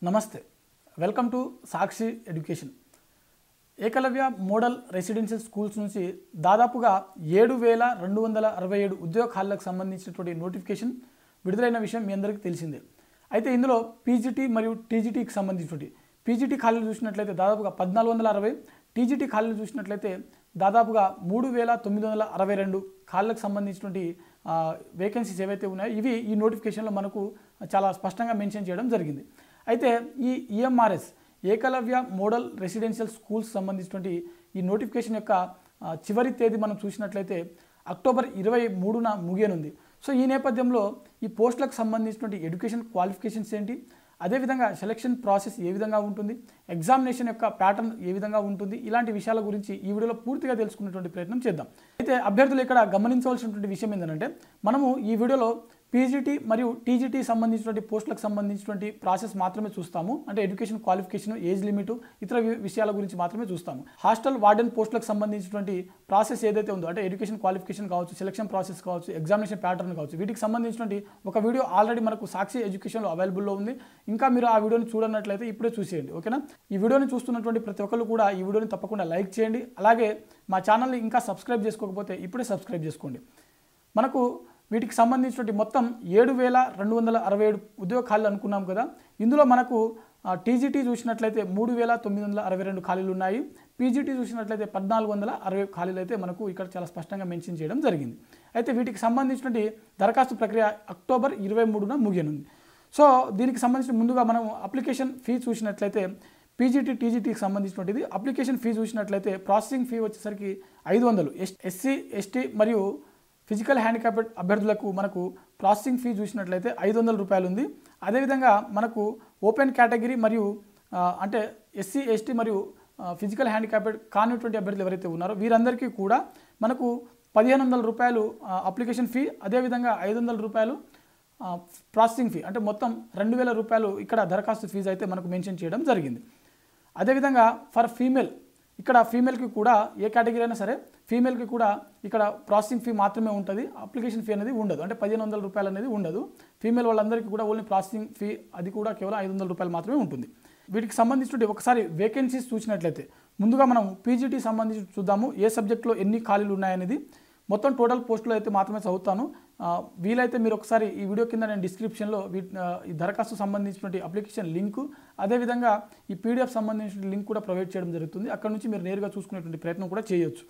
నమస్తే welcome to Sakshi education Eklavya model residential schools నుంచి దాదాపుగా 7267 ఉద్యోగ ఖాళీలకు సంబంధించినటువంటి నోటిఫికేషన్ విడుదలైన విషయం మీ అందరికీ తెలిసిందే. అయితే ఇందులో పీజీటీ మరియు టీజీటీకి సంబంధించినటువంటి పీజీటీ ఖాళీలు చూసినట్లయితే దాదాపుగా 1460, టీజీటీ ఖాళీలు చూసినట్లయితే దాదాపుగా 3962 ఖాళీలకు సంబంధించినటువంటి వేకెన్సీస్ ఏవైతే ఉన్నాయో ఇవి ఈ నోటిఫికేషన్లో మనకు చాలా స్పష్టంగా మెన్షన్ చేయడం జరిగింది. అయితే ఈ EMRS Eklavya model residential schools సంబంధించినటువంటి ఈ నోటిఫికేషన్ యొక్క చివరి తేదీ మనం చూసినట్లయితే అక్టోబర్ 23న ముగియనుంది. సో ఈ నేపథ్యంలో ఈ పోస్టులకు సంబంధించినటువంటి ఎడ్యుకేషన్ క్వాలిఫికేషన్స్ ఏంటి, అదేవిధంగా సెలక్షన్ ప్రాసెస్ ఏ విధంగా ఉంటుంది, ఎగ్జామినేషన్ యొక్క ప్యాటర్న్ ఏ విధంగా ఉంటుంది, ఇలాంటి విషయాల గురించి ఈ వీడియోలో పూర్తిగా తెలుసుకునేటువంటి ప్రయత్నం చేద్దాం. అయితే అభ్యర్థులు ఇక్కడ గమనించవలసినటువంటి విషయం ఏంటంటే మనము ఈ వీడియోలో పీజీటీ మరియు టీజీటీ సంబంధించినటువంటి పోస్టులకు సంబంధించినటువంటి ప్రాసెస్ మాత్రమే చూస్తాము. అంటే ఎడ్యుకేషన్ క్వాలిఫికేషన్, ఏజ్ లిమిట్, ఇతర విషయాల గురించి మాత్రమే చూస్తాము. హాస్టల్ వార్డెన్ పోస్టులకు సంబంధించినటువంటి ప్రాసెస్ ఏదైతే ఉందో అంటే ఎడ్యుకేషన్ క్వాలిఫికేషన్ కావచ్చు, సెలక్షన్ ప్రాసెస్ కావచ్చు, ఎగ్జామినేషన్ ప్యాటర్న్ కావచ్చు, వీటికి సంబంధించినటువంటి ఒక వీడియో ఆల్రెడీ మనకు సాక్షి ఎడ్యుకేషన్లో అవైలబుల్లో ఉంది. ఇంకా మీరు ఆ వీడియోని చూడనట్లయితే ఇప్పుడే చూసేయండి, ఓకేనా. ఈ వీడియోని చూస్తున్నటువంటి ప్రతి ఒక్కరు కూడా ఈ వీడియోని తప్పకుండా లైక్ చేయండి. అలాగే మా ఛానల్ని ఇంకా సబ్స్క్రైబ్ చేసుకోకపోతే ఇప్పుడే సబ్స్క్రైబ్ చేసుకోండి. మనకు వీటికి సంబంధించినటువంటి మొత్తం 7267 ఉద్యోగ ఖాళీలు అనుకున్నాం కదా. ఇందులో మనకు టీజీటీ చూసినట్లయితే 3962 ఖాళీలు ఉన్నాయి. పీజీటీ చూసినట్లయితే 1460 ఖాళీలు అయితే మనకు ఇక్కడ చాలా స్పష్టంగా మెన్షన్ చేయడం జరిగింది. అయితే వీటికి సంబంధించినటువంటి దరఖాస్తు ప్రక్రియ అక్టోబర్ 23న ముగియనుంది. సో దీనికి సంబంధించి ముందుగా మనం అప్లికేషన్ ఫీ చూసినట్లయితే పీజీటీ టీజీటీకి సంబంధించినటువంటిది అప్లికేషన్ ఫీ చూసినట్లయితే ప్రాసెసింగ్ ఫీ వచ్చేసరికి 500. ఎస్సీ ఎస్టీ మరియు ఫిజికల్ హ్యాండిక్యాప్డ్ అభ్యర్థులకు మనకు ప్రాసెసింగ్ ఫీ చూసినట్లయితే 500 రూపాయలు ఉంది. అదేవిధంగా మనకు ఓపెన్ కేటగిరీ మరియు అంటే ఎస్సీ ఎస్టీ మరియు ఫిజికల్ హ్యాండిక్యాప్డ్ కానిటువంటి అభ్యర్థులు ఎవరైతే ఉన్నారో వీరందరికీ కూడా మనకు 1500 రూపాయలు అప్లికేషన్ ఫీ, అదేవిధంగా 500 రూపాయలు ప్రాసెసింగ్ ఫీ, అంటే మొత్తం 2000 రూపాయలు ఇక్కడ దరఖాస్తు ఫీజు అయితే మనకు మెన్షన్ చేయడం జరిగింది. అదేవిధంగా ఫర్ ఫీమేల్, ఇక్కడ ఫీమేల్కి కూడా ఏ కేటగిరీ అయినా సరే ఫీమేల్కి కూడా ఇక్కడ ప్రాసెసింగ్ ఫీ మాత్రమే ఉంటుంది. అప్లికేషన్ ఫీ అనేది ఉండదు, అంటే 1500 రూపాయలు అనేది ఉండదు. ఫీమేల్ వాళ్ళందరికీ కూడా ఓన్లీ ప్రాసెసింగ్ ఫీ అది కూడా కేవలం 500 రూపాయలు మాత్రమే ఉంటుంది. వీటికి సంబంధించి ఒకసారి వేకెన్సీస్ చూసినట్లయితే ముందుగా మనం పీజీటీ సంబంధించి చూద్దాము. ఏ సబ్జెక్ట్లో ఎన్ని ఖాళీలు ఉన్నాయనేది మొత్తం టోటల్ పోస్టులు అయితే మాత్రమే చదువుతాను. వీలైతే మీరు ఒకసారి ఈ వీడియో కింద నేను డిస్క్రిప్షన్లో ఈ దరఖాస్తు సంబంధించినటువంటి అప్లికేషన్ లింకు, అదేవిధంగా ఈ పీడిఎఫ్ సంబంధించిన లింక్ కూడా ప్రొవైడ్ చేయడం జరుగుతుంది. అక్కడ నుంచి మీరు నేరుగా చూసుకునేటువంటి ప్రయత్నం కూడా చేయొచ్చు.